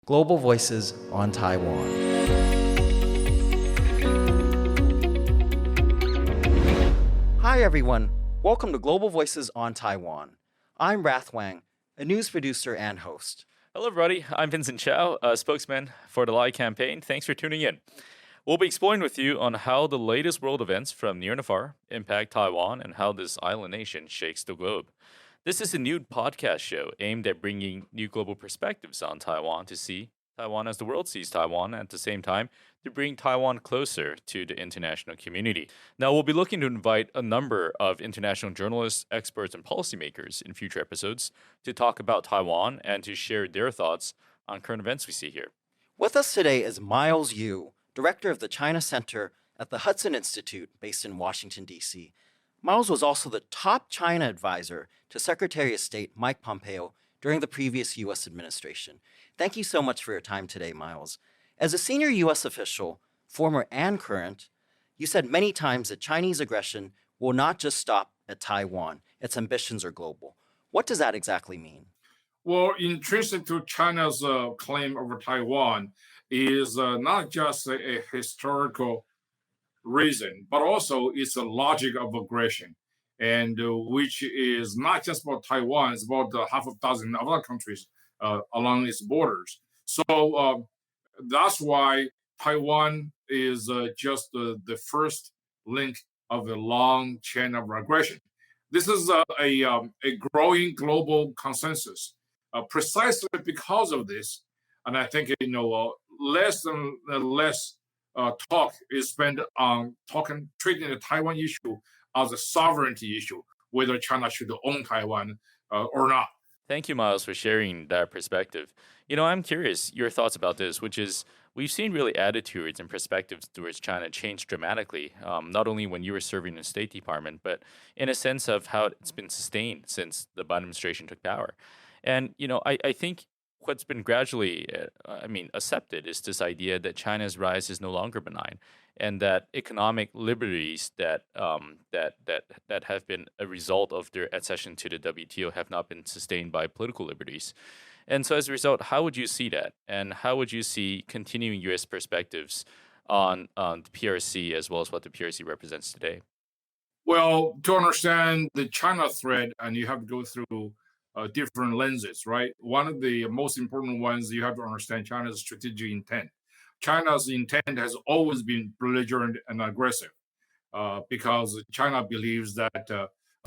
Global Voices on Taiwan. Hi, everyone. Welcome to Global Voices on Taiwan. I'm Rath Wang, a news producer and host. Hello, everybody. I'm Vincent Chao, a spokesman for the Lie campaign. Thanks for tuning in. We'll be exploring with you on how the latest world events from near and far impact Taiwan and how this island nation shakes the globe. This is a new podcast show aimed at bringing new global perspectives on Taiwan to see Taiwan as the world sees Taiwan, and at the same time, to bring Taiwan closer to the international community. Now, we'll be looking to invite a number of international journalists, experts, and policymakers in future episodes to talk about Taiwan and to share their thoughts on current events we see here. With us today is Maochun Yu, director of the China Center at the Hudson Institute based in Washington, D.C. Miles was also the top China advisor to Secretary of State Mike Pompeo during the previous U.S. administration. Thank you so much for your time today, Miles. As a senior U.S. official, former and current, you said many times that Chinese aggression will not just stop at Taiwan. Its ambitions are global. What does that exactly mean? Well, intrinsic to China's claim over Taiwan is not just a historical reason, but also it's a logic of aggression, and which is not just about Taiwan, it's about half a dozen other countries along its borders. So that's why Taiwan is just the first link of a long chain of aggression. This is a growing global consensus. Precisely because of this, and I think less and less talk is spent on treating the Taiwan issue as a sovereignty issue, whether China should own Taiwan or not. Thank you, Miles, for sharing that perspective. I'm curious your thoughts about this, which is we've seen really attitudes and perspectives towards China change dramatically, not only when you were serving in the State Department, but in a sense of how it's been sustained since the Biden administration took power. And, I think what's been gradually, accepted is this idea that China's rise is no longer benign, and that economic liberties that have been a result of their accession to the WTO have not been sustained by political liberties. And so as a result, how would you see that? And how would you see continuing U.S. perspectives on the PRC as well as what the PRC represents today? Well, to understand the China threat, and you have to go through different lenses, right? One of the most important ones, you have to understand China's strategic intent. China's intent has always been belligerent and aggressive because China believes that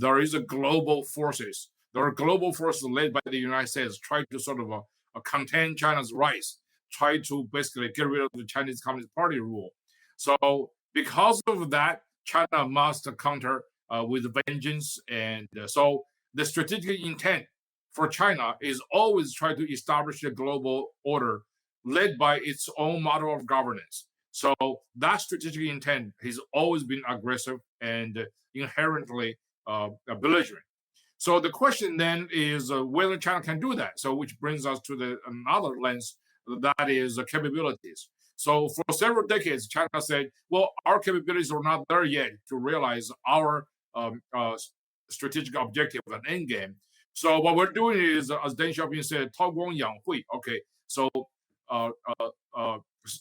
there are global forces led by the United States trying to sort of contain China's rise, try to basically get rid of the Chinese Communist Party rule. So because of that, China must counter with vengeance. And so the strategic intent for China is always try to establish a global order led by its own model of governance. So that strategic intent has always been aggressive and inherently belligerent. So the question then is whether China can do that. So which brings us to another lens, that is capabilities. So for several decades, China said, well, our capabilities are not there yet to realize our strategic objective and end game. So what we're doing is, as Deng Xiaoping said, 韬光养晦. Okay, so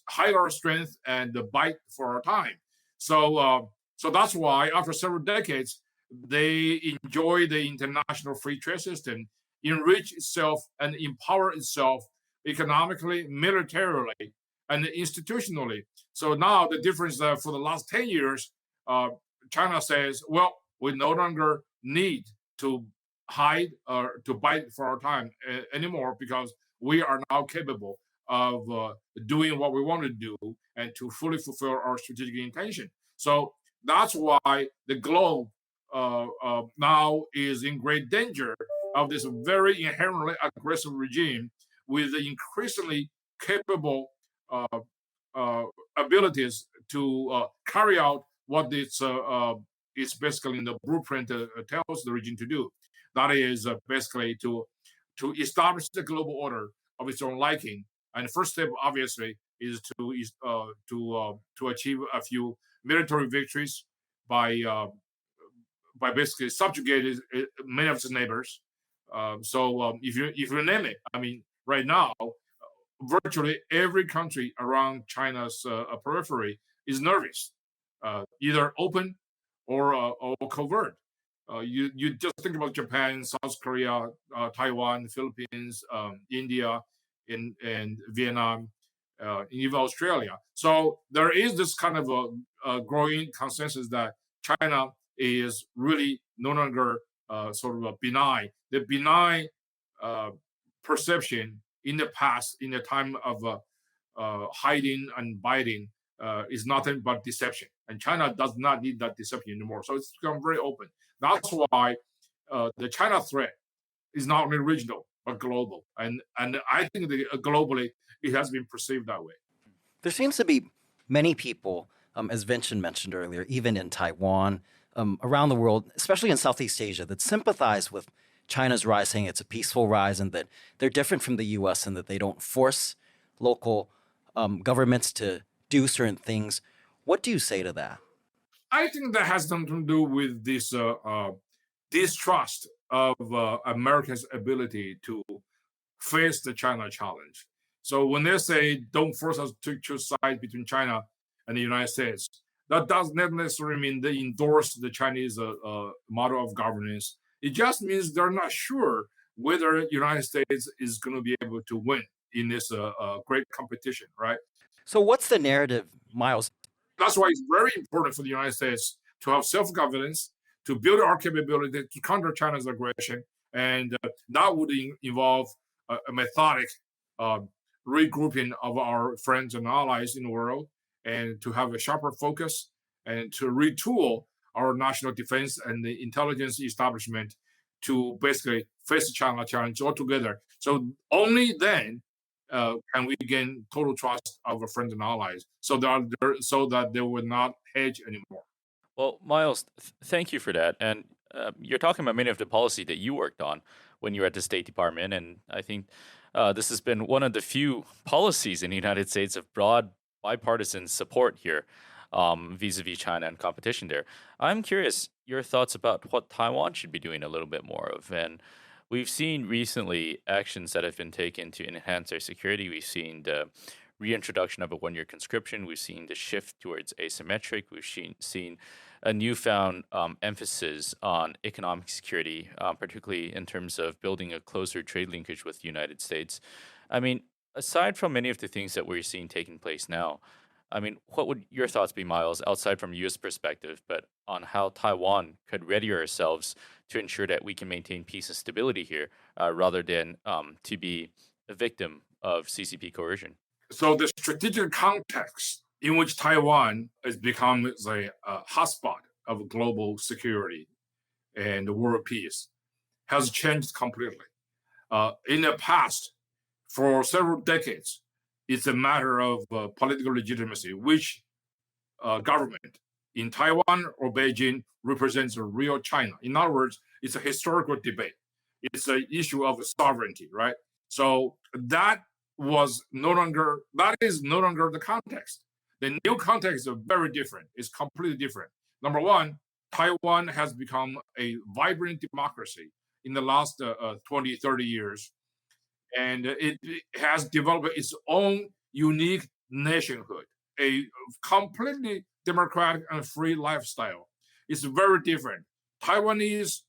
hide our strength and bite for our time. So that's why after several decades, they enjoy the international free trade system, enrich itself and empower itself economically, militarily, and institutionally. So now the difference for the last 10 years, China says, well, we no longer need to hide or to bite for our time anymore because we are now capable of doing what we want to do and to fully fulfill our strategic intention. So that's why the globe now is in great danger of this very inherently aggressive regime with the increasingly capable abilities to carry out what it's basically in the blueprint tells the regime to do. That is basically to establish the global order of its own liking. And the first step, obviously, is to achieve a few military victories by basically subjugating many of its neighbors. So if you name it, I mean, right now, virtually every country around China's periphery is nervous, either open or covert. You just think about Japan, South Korea, Taiwan, Philippines, India, and Vietnam, even Australia. So there is this kind of a growing consensus that China is really no longer sort of a benign. The benign perception in the past, in the time of hiding and biting, is nothing but deception. And China does not need that deception anymore. So it's become very open. That's why the China threat is not only regional, but global. And I think globally, it has been perceived that way. There seems to be many people, as Vincent mentioned earlier, even in Taiwan, around the world, especially in Southeast Asia, that sympathize with China's rise, saying it's a peaceful rise and that they're different from the U.S. and that they don't force local governments to do certain things. What do you say to that? I think that has something to do with this distrust of America's ability to face the China challenge. So when they say don't force us to choose sides between China and the United States, that does not necessarily mean they endorse the Chinese model of governance. It just means they're not sure whether the United States is going to be able to win in this great competition, right? So what's the narrative, Miles? That's why it's very important for the United States to have self-governance, to build our capability to counter China's aggression. And that would involve a methodic regrouping of our friends and allies in the world, and to have a sharper focus and to retool our national defense and the intelligence establishment to basically face the China challenge altogether. So only then can we gain total trust of our friends and allies, so that they will not hedge anymore. Well, Miles, thank you for that. And you're talking about many of the policy that you worked on when you were at the State Department, and I think this has been one of the few policies in the United States of broad bipartisan support here vis-a-vis China and competition there. I'm curious your thoughts about what Taiwan should be doing a little bit more of. And we've seen recently actions that have been taken to enhance their security. We've seen the reintroduction of a one-year conscription. We've seen the shift towards asymmetric. We've seen a newfound emphasis on economic security, particularly in terms of building a closer trade linkage with the United States. I mean, aside from many of the things that we're seeing taking place now, I mean, what would your thoughts be, Miles, outside from U.S. perspective, but on how Taiwan could ready ourselves to ensure that we can maintain peace and stability here, rather than to be a victim of CCP coercion? So the strategic context in which Taiwan has become a hotspot of global security and world peace has changed completely. In the past, for several decades, it's a matter of political legitimacy, which government in Taiwan or Beijing represents a real China. In other words, it's a historical debate. It's an issue of sovereignty, right? So that is no longer the context. The new context is very different. It's completely different. Number one, Taiwan has become a vibrant democracy in the last 20, 30 years. And it has developed its own unique nationhood, a completely democratic and free lifestyle. It's very different. Taiwanese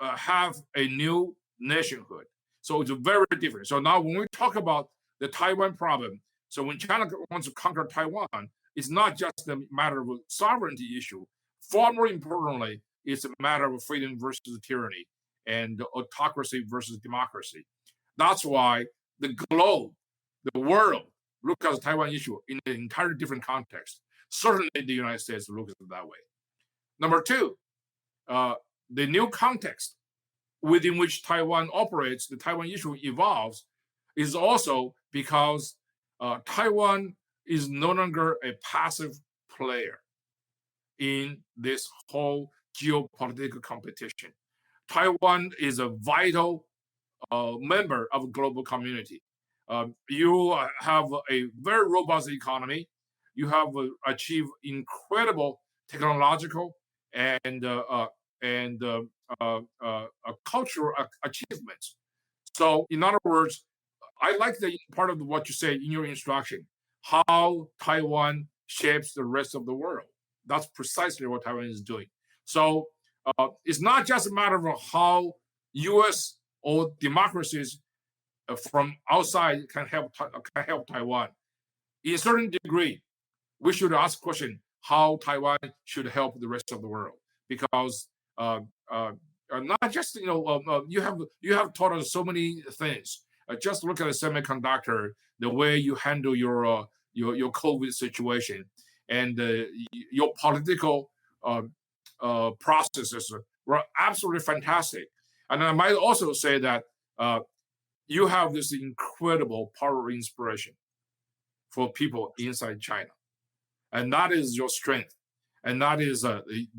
have a new nationhood. So it's very different. So now when we talk about the Taiwan problem, so when China wants to conquer Taiwan, it's not just a matter of a sovereignty issue. Far more importantly, it's a matter of freedom versus tyranny and autocracy versus democracy. That's why the globe, the world, look at the Taiwan issue in an entirely different context. Certainly the United States looks at it that way. Number two, the new context within which Taiwan operates, the Taiwan issue evolves, is also because Taiwan is no longer a passive player in this whole geopolitical competition. Taiwan is a vital member of a global community. You have a very robust economy. You have achieved incredible technological and cultural achievements. So, in other words, I like the part of what you say in your instruction, how Taiwan shapes the rest of the world. That's precisely what Taiwan is doing. So it's not just a matter of how U.S. or democracies from outside can help Taiwan. In a certain degree, we should ask the question how Taiwan should help the rest of the world, because not just you have taught us so many things. Just look at the semiconductor, the way you handle your COVID situation, and your political processes were absolutely fantastic. And I might also say that you have this incredible power of inspiration for people inside China. And that is your strength. And that is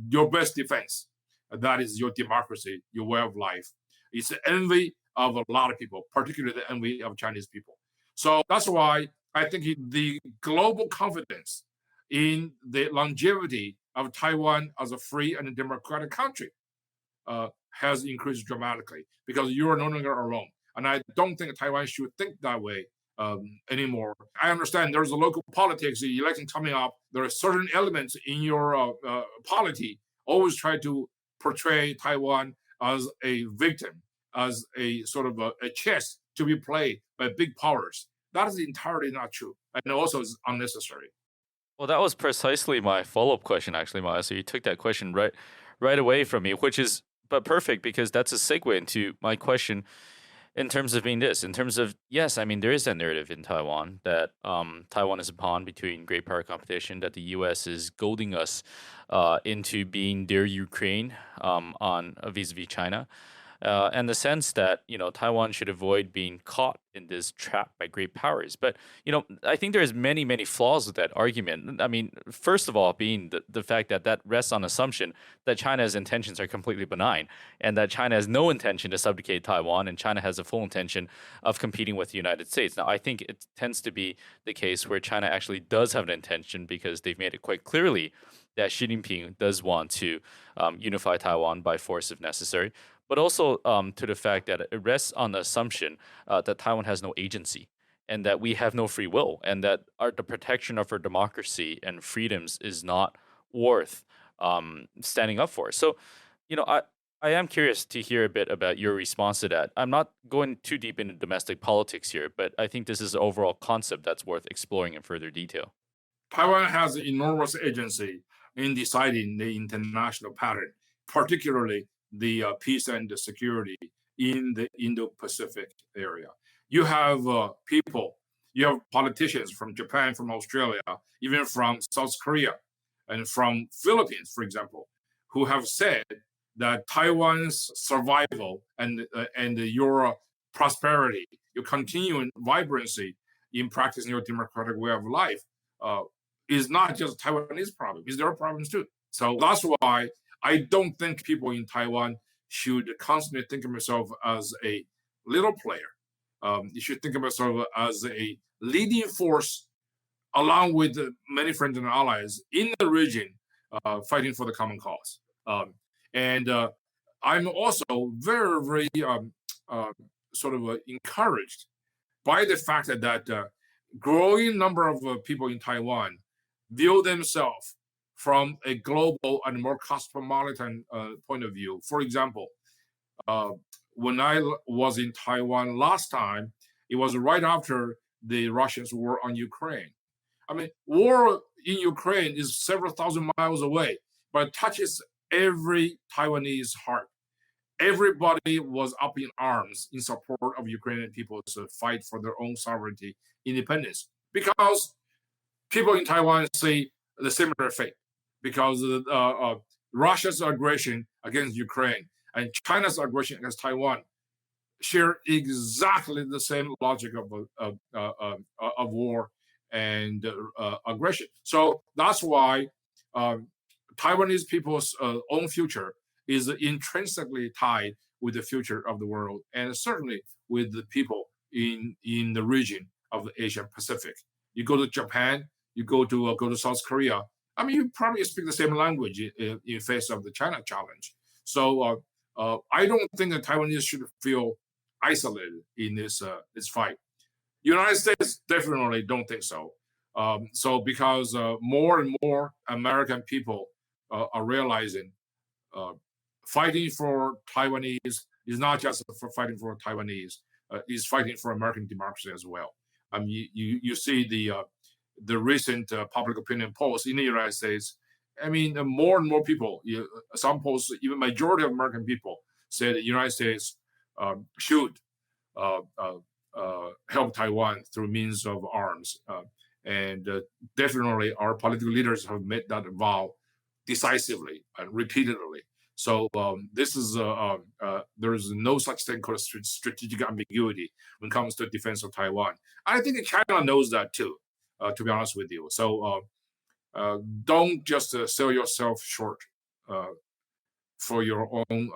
your best defense. That is your democracy, your way of life. It's the envy of a lot of people, particularly the envy of Chinese people. So that's why I think the global confidence in the longevity of Taiwan as a free and democratic country has increased dramatically, because you are no longer alone. And I don't think Taiwan should think that way anymore. I understand there's a local politics, the election coming up. There are certain elements in your polity always try to portray Taiwan as a victim, as a sort of a chess to be played by big powers. That is entirely not true, and also is unnecessary. Well, that was precisely my follow-up question, actually, Maya. So you took that question right away from me, which is but perfect, because that's a segue into my question in terms of being this. In terms of, yes, I mean, there is that narrative in Taiwan that Taiwan is a pawn between great power competition, that the U.S. is goading us into being their Ukraine on vis-a-vis China. And the sense that, Taiwan should avoid being caught in this trap by great powers. But, I think there's many, many flaws with that argument. I mean, first of all, being the fact that rests on assumption that China's intentions are completely benign, and that China has no intention to subjugate Taiwan, and China has a full intention of competing with the United States. Now, I think it tends to be the case where China actually does have an intention, because they've made it quite clearly that Xi Jinping does want to unify Taiwan by force if necessary, but also to the fact that it rests on the assumption that Taiwan has no agency, and that we have no free will, and that the protection of our democracy and freedoms is not worth standing up for. So, I am curious to hear a bit about your response to that. I'm not going too deep into domestic politics here, but I think this is an overall concept that's worth exploring in further detail. Taiwan has enormous agency in deciding the international pattern, particularly the peace and the security in the Indo-Pacific area. You have people, you have politicians from Japan, from Australia, even from South Korea, and from Philippines, for example, who have said that Taiwan's survival and your prosperity, your continuing vibrancy in practicing your democratic way of life is not just Taiwanese problem, it's their problems too. So that's why I don't think people in Taiwan should constantly think of themselves as a little player. You should think of yourself as a leading force, along with many friends and allies in the region, fighting for the common cause. And I'm also very, very encouraged by the fact that growing number of people in Taiwan view themselves from a global and more cosmopolitan point of view. For example, when I was in Taiwan last time, it was right after the Russians' war on Ukraine. I mean, war in Ukraine is several thousand miles away, but it touches every Taiwanese heart. Everybody was up in arms in support of Ukrainian people's fight for their own sovereignty, independence, because people in Taiwan see the similar fate, because Russia's aggression against Ukraine and China's aggression against Taiwan share exactly the same logic of war and aggression. So that's why Taiwanese people's own future is intrinsically tied with the future of the world, and certainly with the people in the region of the Asia Pacific. You go to Japan, you go to South Korea. I mean, you probably speak the same language in face of the China challenge. So I don't think that Taiwanese should feel isolated in this fight. United States definitely don't think so. So because more and more American people are realizing fighting for Taiwanese is not just for fighting for Taiwanese, is fighting for American democracy as well. You see the recent public opinion polls in the United States. More and more people, some polls, even majority of American people say the United States should help Taiwan through means of arms. And definitely our political leaders have made that vow decisively and repeatedly. So this is there is no such thing called strategic ambiguity when it comes to defense of Taiwan. I think China knows that too, to be honest with you. So don't just sell yourself short for your own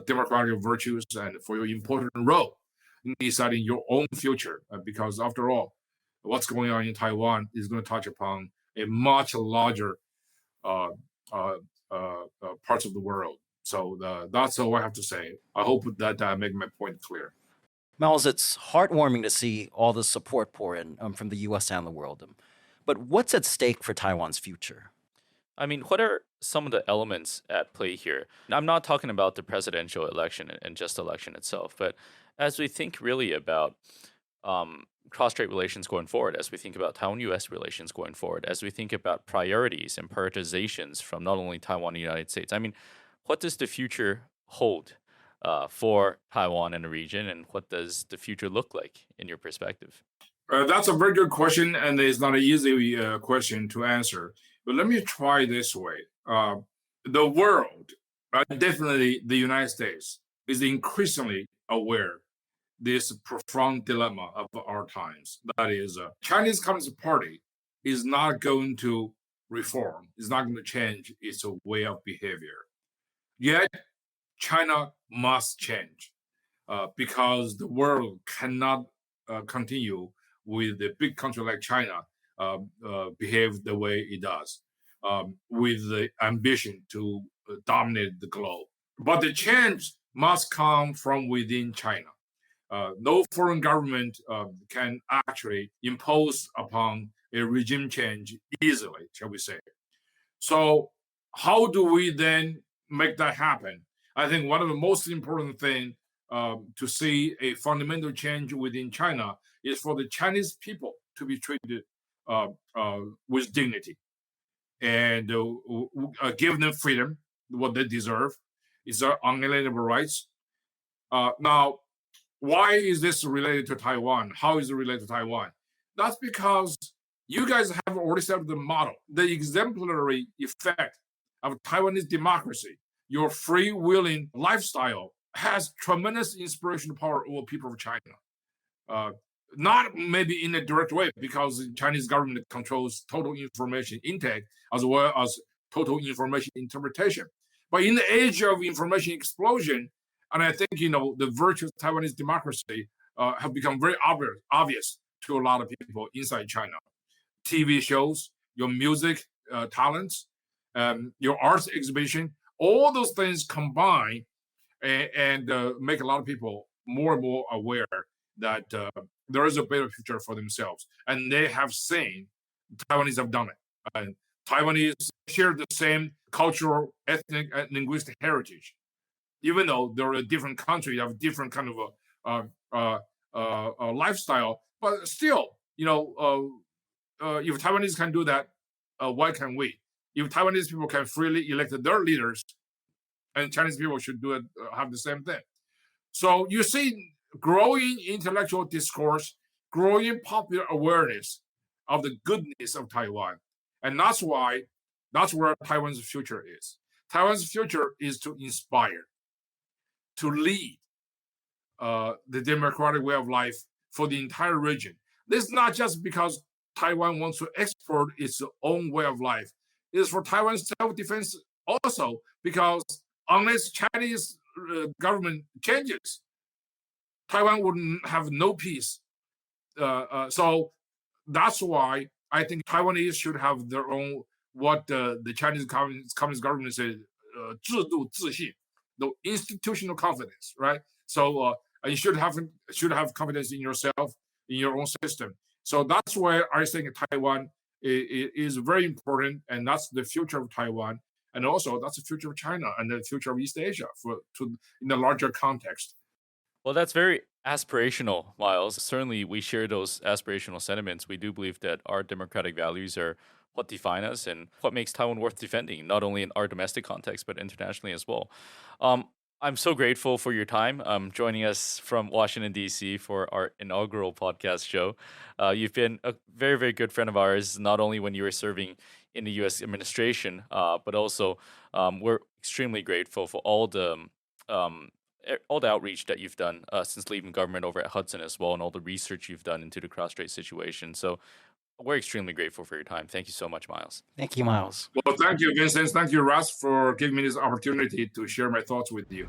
democratic virtues and for your important role in deciding your own future. Because after all, what's going on in Taiwan is going to touch upon a much larger parts of the world. So that's all I have to say. I hope that I make my point clear. Miles, it's heartwarming to see all the support pour in from the U.S. and the world. But what's at stake for Taiwan's future? What are some of the elements at play here? I'm not talking about the presidential election and just election itself, but as we think really about cross-strait relations going forward, as we think about Taiwan-U.S. relations going forward, as we think about priorities and prioritizations from not only Taiwan and the United States, what does the future hold for Taiwan and the region, and what does the future look like in your perspective? That's a very good question, and it's not an easy question to answer. But let me try this way. The world, definitely the United States, is increasingly aware this profound dilemma of our times. That is, Chinese Communist Party is not going to reform, is not going to change its way of behavior. Yet, China must change because the world cannot continue with a big country like China behave the way it does, with the ambition to dominate the globe. But the change must come from within China. No foreign government can actually impose upon a regime change easily, shall we say. So how do we then make that happen? I think one of the most important things to see a fundamental change within China is for the Chinese people to be treated with dignity and give them freedom, what they deserve. It's their unalienable rights. Now, why is this related to Taiwan? How is it related to Taiwan? That's because you guys have already set up the model, the exemplary effect of Taiwanese democracy. Your free-willing lifestyle has tremendous inspirational power over people of China. Not maybe in a direct way, because the Chinese government controls total information intake as well as total information interpretation. But in the age of information explosion, and I think, the virtues of Taiwanese democracy have become very obvious to a lot of people inside China. TV shows, your music talents, your arts exhibition, all those things combine and make a lot of people more and more aware that there is a better future for themselves. And they have seen Taiwanese have done it. And Taiwanese share the same cultural, ethnic, and linguistic heritage. Even though they're a different country, have different kind of a lifestyle, but still, if Taiwanese can do that, why can't we? If Taiwanese people can freely elect their leaders, and Chinese people should do it, have the same thing. So you see growing intellectual discourse, growing popular awareness of the goodness of Taiwan. And that's where Taiwan's future is. Taiwan's future is to inspire, to lead the democratic way of life for the entire region. This is not just because Taiwan wants to export its own way of life. It is for Taiwan's self-defense also, because unless Chinese government changes, Taiwan would have no peace. So that's why I think Taiwanese should have their own, what the Chinese Communist government said, 制度自信, the institutional confidence, right? So you should have confidence in yourself, in your own system. So that's why I think Taiwan is very important, and that's the future of Taiwan, and also that's the future of China and the future of East Asia in the larger context. Well, that's very aspirational, Miles. Certainly, we share those aspirational sentiments. We do believe that our democratic values are what define us and what makes Taiwan worth defending, not only in our domestic context, but internationally as well. I'm so grateful for your time joining us from Washington, D.C. for our inaugural podcast show. You've been a very, very good friend of ours, not only when you were serving in the U.S. administration, but also we're extremely grateful for all the outreach that you've done since leaving government over at Hudson as well, and all the research you've done into the cross-strait situation. So we're extremely grateful for your time. Thank you so much, Miles. Thank you, Miles. Well, thank you, Vincent. Thank you, Rath, for giving me this opportunity to share my thoughts with you.